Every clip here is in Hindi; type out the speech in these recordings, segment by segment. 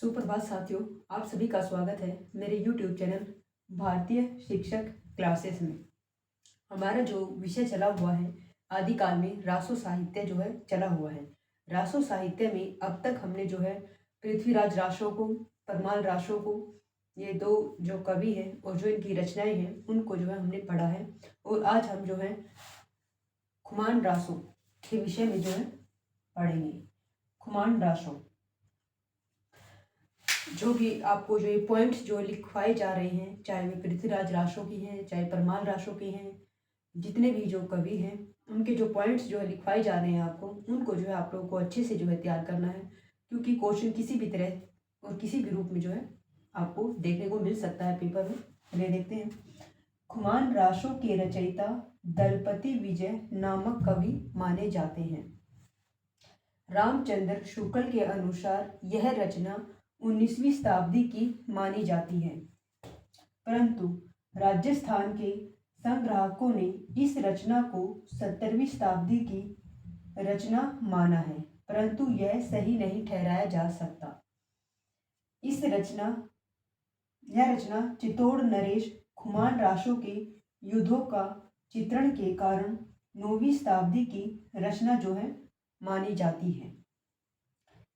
सुप्रभात साथियों, आप सभी का स्वागत है मेरे YouTube चैनल भारतीय शिक्षक क्लासेस में। हमारा जो विषय चला हुआ है आदिकाल में रासो साहित्य जो है चला हुआ है। रासो साहित्य में अब तक हमने जो है पृथ्वीराज रासो को, परमाल रासो को, ये दो जो कवि हैं और जो इनकी रचनाएं हैं उनको जो है हमने पढ़ा है। और आज हम जो है खुमान रासो के विषय में जो है पढ़ेंगे। खुमान रासो जो भी आपको जो ये पॉइंट्स जो लिखवाए जा रहे हैं, चाहे वे पृथ्वीराज रासो की हैं, चाहे परमाल रासो की हैं, जितने भी जो कवि हैं उनके जो पॉइंट्स जो है लिखवाए जा रहे हैं आपको, उनको जो है आप लोगों को अच्छे से जो है तैयार करना है। क्योंकि क्वेश्चन किसी भी तरह और किसी भी रूप में जो है आपको देखने को मिल सकता है पेपर में। चलिए देखते हैं। खुमान रासो के रचयिता दलपति विजय नामक कवि माने जाते हैं। रामचंद्र शुक्ल के अनुसार यह रचना 19वीं शताब्दी की मानी जाती है, परंतु राजस्थान के संग्राहकों ने इस रचना को 17वीं शताब्दी की रचना माना है, परंतु यह सही नहीं ठहराया जा सकता। यह रचना चित्तौड़ नरेश खुमान रासो के युद्धों का चित्रण के कारण 9वीं शताब्दी की रचना जो है मानी जाती है।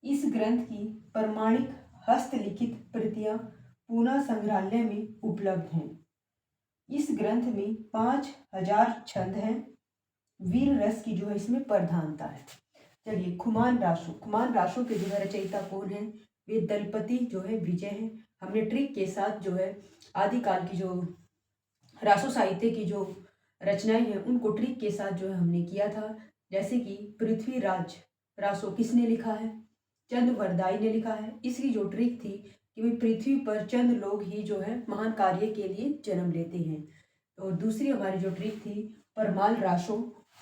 इस ग्रंथ की प्रमाणिक हस्तलिखित प्रतियां पूना संग्रहालय में उपलब्ध हैं। इस ग्रंथ में 5000 छंद हैं। वीर रस की जो है इसमें प्रधानता है। चलिए, खुमान रासो के जो है रचयिता कौन है? वे दलपति जो है विजय हैं। हमने ट्रिक के साथ जो है आदिकाल की जो रासो साहित्य की जो रचनाएं हैं उनको ट्रिक के साथ जो है हमने किया था। जैसे कि पृथ्वीराज रासो किसने लिखा है? चंद वरदाई ने लिखा है। इसकी जो ट्रिक थी कि भाई पृथ्वी पर चंद लोग ही जो है महान कार्य के लिए जन्म लेते हैं। और दूसरी हमारी जो ट्रिक थी परमाल रासो,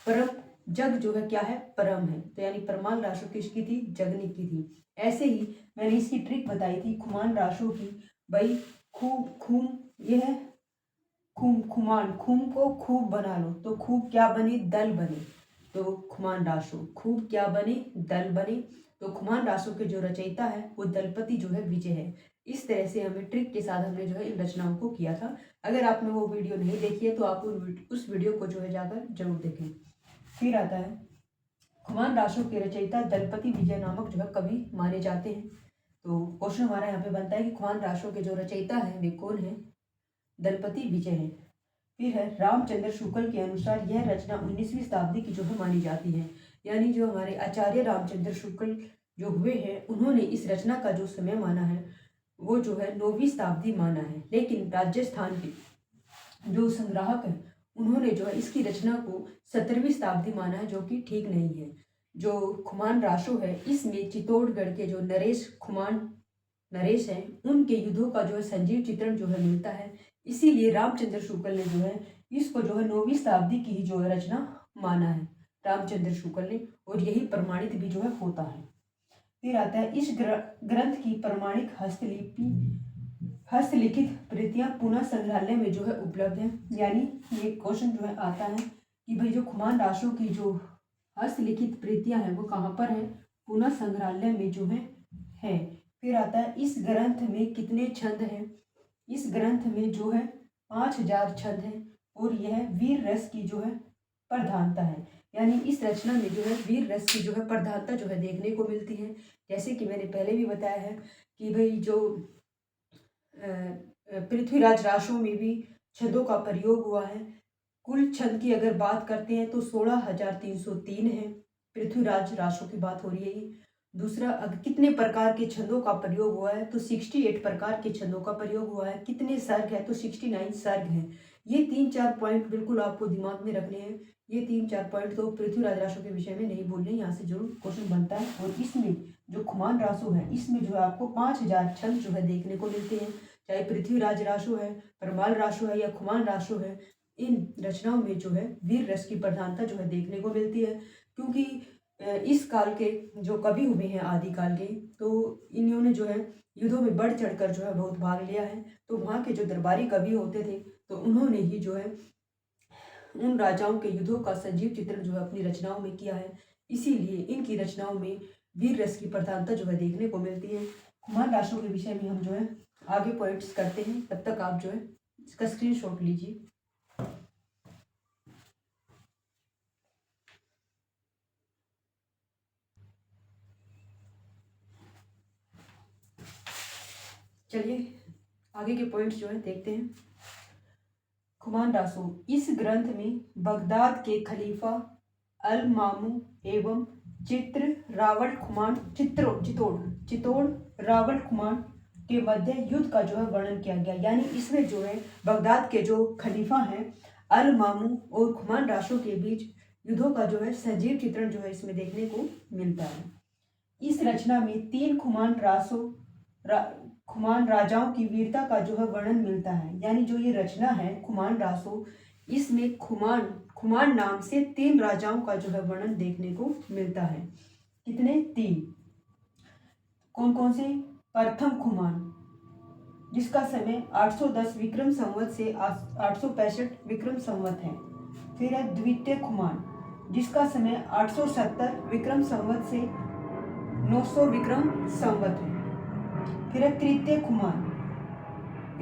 परम जग जो है क्या है? परम है। तो यानी परमाल रासो किसकी थी? जगनी की थी। ऐसे ही मैंने इसकी ट्रिक बताई थी खुमान रासो की। भाई खुमान खूम को खूब बना लो तो खूब क्या बने? दल बने। तो खुमान रासो खूब क्या बने? दल बने। तो खुमान रासो के जो रचयिता है वो दलपति जो है विजय है। इस तरह से हमें ट्रिक के साथ हमने जो है इन रचनाओं को किया था। अगर आपने वो वीडियो नहीं देखी है तो आप उस वीडियो को जो है जाकर जरूर देखें। फिर आता है खुमान रासो के रचयिता दलपति विजय नामक जो है कवि माने जाते हैं। तो क्वेश्चन हमारा यहाँ पे बनता है कि खुमान रासो के जो रचयिता है वे कौन है? दलपति विजय है। फिर है रामचंद्र शुक्ल के अनुसार यह रचना 19वीं शताब्दी की जो है मानी जाती है। यानी जो हमारे आचार्य रामचंद्र शुक्ल जो हुए हैं उन्होंने इस रचना का जो समय माना है वो जो है 9वीं शताब्दी माना है। लेकिन राजस्थान के जो संग्राहक हैं उन्होंने जो है इसकी रचना को 17वीं शताब्दी माना है, जो कि ठीक नहीं है। जो खुमान रासो है इसमें चित्तौड़गढ़ के जो नरेश हैं उनके युद्धों का जो है संजीव चित्रण जो है मिलता है। इसीलिए रामचंद्र शुक्ल ने जो है इसको जो है 9वीं शताब्दी की ही जो है रचना माना है रामचंद्र शुक्ल ने, और यही प्रमाणित भी जो है होता है। फिर आता है इस ग्रंथ की प्रमाणिक हस्तलिखित प्रतियां पुनः संग्रहालय में जो है उपलब्ध है। यानी ये क्वेश्चन जो है आता है कि भाई जो खुमान रासो की जो हस्तलिखित प्रतियां हैं वो कहाँ पर है? पुनः संग्रहालय में जो है। फिर आता है इस ग्रंथ में कितने छंद हैं? इस ग्रंथ में जो है 5000 छंद हैं और यह वीर रस की जो है प्रधानता है। यानी इस रचना में जो है वीर रस की जो है प्रधानता जो है देखने को मिलती है। जैसे कि मैंने पहले भी बताया है कि भाई जो पृथ्वीराज रासो में भी छंदों का प्रयोग हुआ है। कुल छंद की अगर बात करते हैं तो 16,303 है। पृथ्वीराज रासो की बात हो रही है ये। दूसरा, कितने प्रकार के छंदों का प्रयोग हुआ है? तो 68 प्रकार के छंदों का प्रयोग हुआ है। कितने सर्ग है? तो 69 सर्ग हैं। ये 3-4 पॉइंट बिल्कुल आपको दिमाग में रखने हैं। ये 3-4 पॉइंट तो पृथ्वीराज रासो के विषय में नहीं बोलने, यहाँ से जरूर क्वेश्चन बनता है। और इसमें जो खुमान रासो है इसमें जो है आपको 5000 छंद जो है देखने को मिलते हैं। चाहे पृथ्वीराज रासो है, परमाल रासो है या खुमान रासो है, इन रचनाओं में जो है वीर रस की प्रधानता जो है देखने को मिलती है। क्योंकि इस काल के जो कवि हुए हैं आदिकाल के, तो इन्होंने जो है युद्धों में बढ़ चढ़कर जो है बहुत भाग लिया है। तो वहाँ के जो दरबारी कवि होते थे तो उन्होंने ही जो है उन राजाओं के युद्धों का सजीव चित्रण जो है अपनी रचनाओं में किया है। इसीलिए इनकी रचनाओं में वीर रस की प्रधानता जो है देखने को मिलती है। कुमार राशों के विषय में हम जो है आगे पॉइंट्स करते हैं, तब तक आप जो है इसका स्क्रीनशॉट लीजिए। चलिए आगे के पॉइंट्स जो है देखते हैं। खुमान रासो, इस ग्रंथ में बगदाद के खलीफा अल मामू एवं चित्तौड़ रावल खुमान के मध्य युद्ध का जो है वर्णन किया गया। यानी इसमें जो है बगदाद के जो खलीफा हैं अल मामू और खुमान रासो के बीच युद्धों का जो है सजीव चित्रण जो है इसमें देखने को मिलता है। इस रचना में 3 खुमान राजाओं की वीरता का जो है वर्णन मिलता है। यानी जो ये रचना है खुमान रासो, इसमें खुमान नाम से 3 राजाओं का जो है वर्णन देखने को मिलता है। कितने? 3। कौन कौन से? प्रथम खुमान, जिसका समय 810 विक्रम संवत से 865 विक्रम संवत है। फिर है द्वितीय खुमान, जिसका समय 870 विक्रम संवत से 900 विक्रम संवत है। फिर है तृतीय खुमान,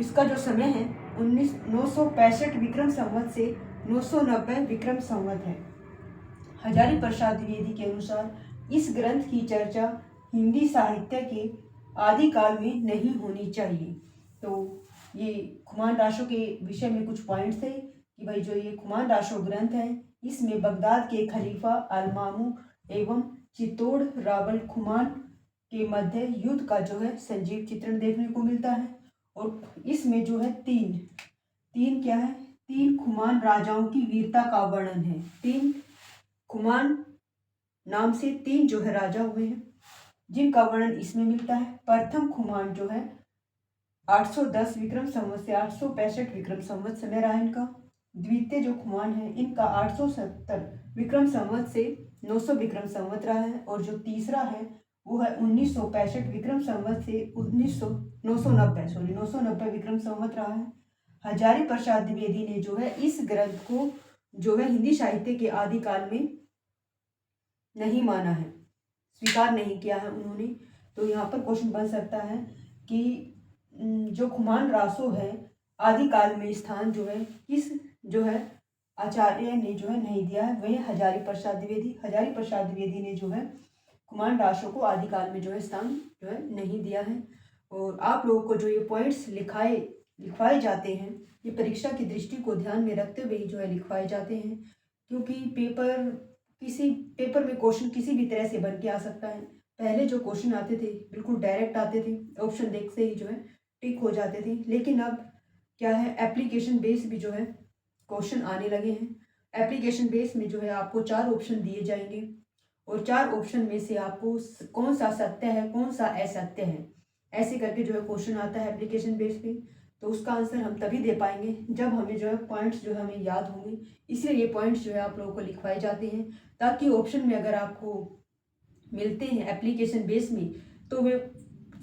इसका जो समय है 965 विक्रम संवत से 990 विक्रम संवत है। हजारी प्रसाद द्विवेदी के अनुसार इस ग्रंथ की चर्चा हिंदी साहित्य के आदिकाल में नहीं होनी चाहिए। तो ये खुमान रासो के विषय में कुछ पॉइंट्स थे कि भाई जो ये खुमान रासो ग्रंथ है, इसमें बगदाद के खलीफा अल मामू एवं चित्तौड़ रावल खुमान के मध्य युद्ध का जो है संजीव चित्रण देखने को मिलता है। और इसमें जो है तीन क्या है? 3 खुमान राजाओं की वीरता का वर्णन है। 3 खुमान नाम से 3 जो है राजा हुए हैं, जिनका वर्णन इसमें मिलता है। प्रथम खुमान जो है 810 विक्रम संवत से 865 विक्रम संवत समय रहा इनका। द्वितीय जो खुमान है इनका 870 विक्रम संवत से 900 विक्रम संवत रहा है। और जो तीसरा है वो है 1965 विक्रम संवत से 990 विक्रम संवत रहा है। हजारी प्रसाद द्विवेदी ने जो है इस ग्रंथ को जो है हिंदी साहित्य के आदिकाल में नहीं माना है, स्वीकार नहीं किया है उन्होंने। तो यहाँ पर क्वेश्चन बन सकता है कि जो खुमान रासो है आदिकाल में स्थान जो है किस जो है आचार्य ने जो है नहीं दिया है, वह हजारी प्रसाद द्विवेदी ने जो है खुमान रासो को आदिकाल में जो है स्थान जो है नहीं दिया है। और आप लोगों को जो ये पॉइंट्स लिखवाए जाते हैं, ये परीक्षा की दृष्टि को ध्यान में रखते हुए ही जो है लिखवाए जाते हैं, क्योंकि पेपर में क्वेश्चन किसी भी तरह से बन के आ सकता है। पहले जो क्वेश्चन आते थे बिल्कुल डायरेक्ट आते थे, ऑप्शन देख से ही जो है टिक हो जाते थे। लेकिन अब क्या है, एप्लीकेशन बेस भी जो है क्वेश्चन आने लगे हैं। एप्लीकेशन बेस में जो है आपको 4 ऑप्शन दिए जाएंगे और 4 ऑप्शन में से आपको कौन सा सत्य है कौन सा असत्य है, ऐसे करके जो है क्वेश्चन आता है एप्लीकेशन बेस पे। तो उसका आंसर हम तभी दे पाएंगे जब हमें जो है पॉइंट्स जो है हमें याद होंगे। इसलिए ये पॉइंट्स जो है आप लोगों को लिखवाए जाते हैं, ताकि ऑप्शन में अगर आपको मिलते हैं एप्लीकेशन बेस में तो वे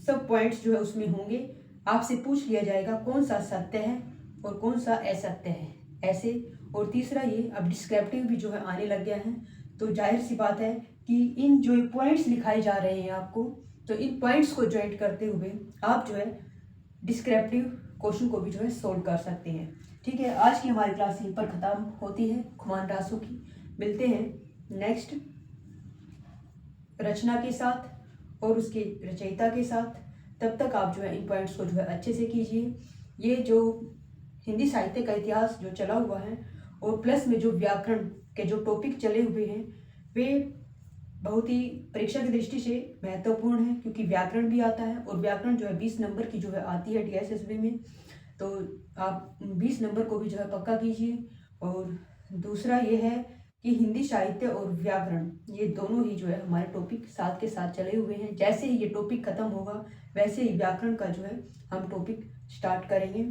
सब पॉइंट्स जो है उसमें होंगे। आपसे पूछ लिया जाएगा कौन सा सत्य है और कौन सा असत्य है, ऐसे। और तीसरा ये अब डिस्क्रिप्टिव भी जो है आने लग गया है। तो जाहिर सी बात है कि इन जो पॉइंट्स लिखाए जा रहे हैं आपको, तो इन पॉइंट्स को ज्वाइंट करते हुए आप जो है डिस्क्रिप्टिव क्वेश्चन को भी जो है सोल्व कर सकते हैं। ठीक है, आज की हमारी क्लास यहीं पर ख़त्म होती है खुमान रासो की। मिलते हैं नेक्स्ट रचना के साथ और उसके रचयिता के साथ। तब तक आप जो है इन पॉइंट्स को जो है अच्छे से कीजिए। ये जो हिंदी साहित्य का इतिहास जो चला हुआ है और प्लस में जो व्याकरण के जो टॉपिक चले हुए हैं वे बहुत ही परीक्षा की दृष्टि से महत्वपूर्ण है, क्योंकि व्याकरण भी आता है और व्याकरण जो है 20 नंबर की जो है आती है DSSB में। तो आप 20 नंबर को भी जो है पक्का कीजिए। और दूसरा ये है कि हिंदी साहित्य और व्याकरण ये दोनों ही जो है हमारे टॉपिक साथ के साथ चले हुए हैं। जैसे ही ये टॉपिक खत्म होगा वैसे ही व्याकरण का जो है हम टॉपिक स्टार्ट करेंगे।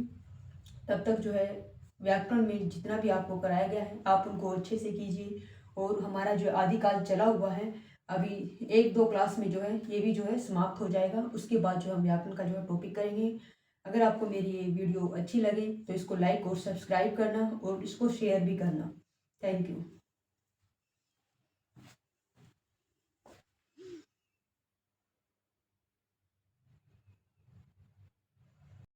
तब तक जो है व्याकरण में जितना भी आपको कराया गया है आप उनको अच्छे से कीजिए। और हमारा जो आदिकाल चला हुआ है अभी 1-2 क्लास में जो है ये भी जो है समाप्त हो जाएगा। उसके बाद जो हम व्याकरण का जो है टॉपिक करेंगे। अगर आपको मेरी ये वीडियो अच्छी लगे तो इसको लाइक और सब्सक्राइब करना और इसको शेयर भी करना। Thank you.